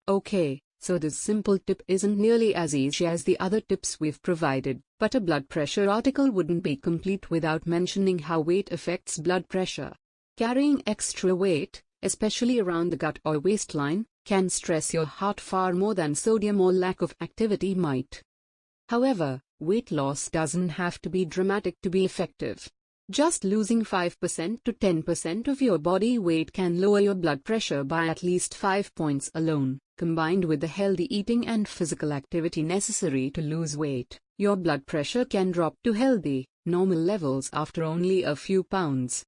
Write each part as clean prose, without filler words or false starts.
Okay, so this simple tip isn't nearly as easy as the other tips we've provided, but a blood pressure article wouldn't be complete without mentioning how weight affects blood pressure. Carrying extra weight, especially around the gut or waistline, can stress your heart far more than sodium or lack of activity might. However, weight loss doesn't have to be dramatic to be effective. Just losing 5% to 10% of your body weight can lower your blood pressure by at least 5 points alone. Combined with the healthy eating and physical activity necessary to lose weight, your blood pressure can drop to healthy, normal levels after only a few pounds.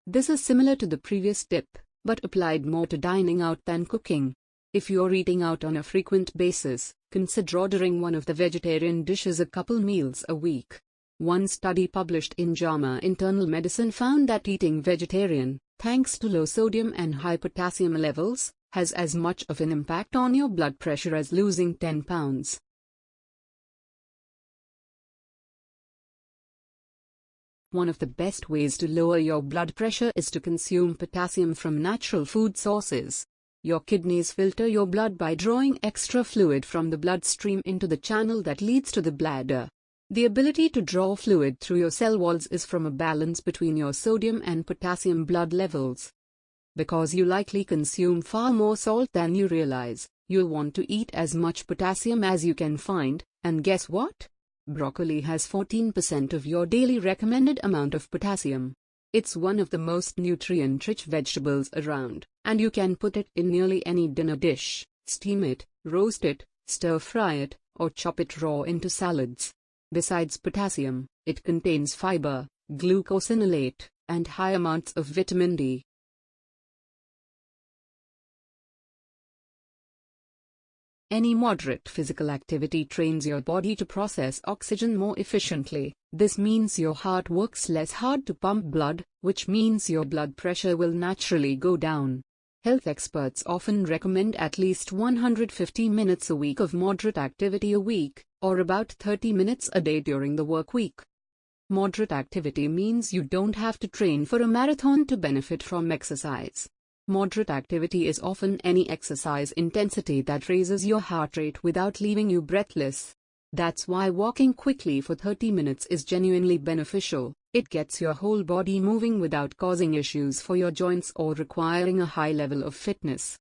This is similar to the previous tip, but applied more to dining out than cooking. If you're eating out on a frequent basis, consider ordering one of the vegetarian dishes a couple meals a week. One study published in JAMA Internal Medicine found that eating vegetarian, thanks to low sodium and high potassium levels, has as much of an impact on your blood pressure as losing 10 pounds. One of the best ways to lower your blood pressure is to consume potassium from natural food sources. Your kidneys filter your blood by drawing extra fluid from the bloodstream into the channel that leads to the bladder. The ability to draw fluid through your cell walls is from a balance between your sodium and potassium blood levels. Because you likely consume far more salt than you realize, you'll want to eat as much potassium as you can find, and guess what? Broccoli has 14% of your daily recommended amount of potassium. It's one of the most nutrient-rich vegetables around, and you can put it in nearly any dinner dish, steam it, roast it, stir-fry it, or chop it raw into salads. Besides potassium, it contains fiber, glucosinolate, and high amounts of vitamin D. Any moderate physical activity trains your body to process oxygen more efficiently. This means your heart works less hard to pump blood, which means your blood pressure will naturally go down. Health experts often recommend at least 150 minutes a week of moderate activity a week, or about 30 minutes a day during the work week. Moderate activity means you don't have to train for a marathon to benefit from exercise. Moderate activity is often any exercise intensity that raises your heart rate without leaving you breathless. That's why walking quickly for 30 minutes is genuinely beneficial. It gets your whole body moving without causing issues for your joints or requiring a high level of fitness.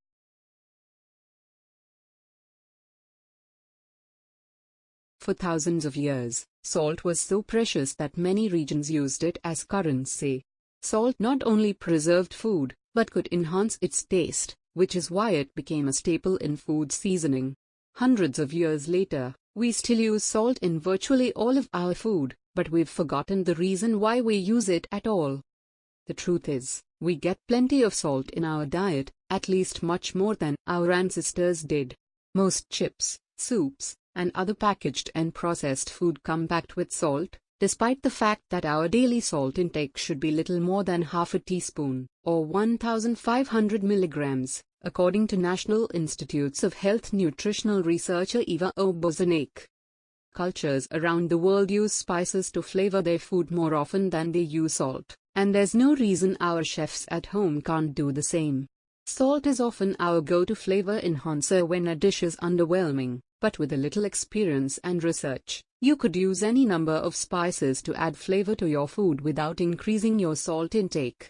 For thousands of years, salt was so precious that many regions used it as currency. Salt not only preserved food, but could enhance its taste, which is why it became a staple in food seasoning. Hundreds of years later, we still use salt in virtually all of our food, but we've forgotten the reason why we use it at all. The truth is, we get plenty of salt in our diet, at least much more than our ancestors did. Most chips, soups, and other packaged and processed food come packed with salt, despite the fact that our daily salt intake should be little more than half a teaspoon, or 1,500 milligrams, according to National Institutes of Health nutritional researcher Eva Obozanek. Cultures around the world use spices to flavor their food more often than they use salt, and there's no reason our chefs at home can't do the same. Salt is often our go-to flavor enhancer when a dish is underwhelming, but with a little experience and research, you could use any number of spices to add flavor to your food without increasing your salt intake.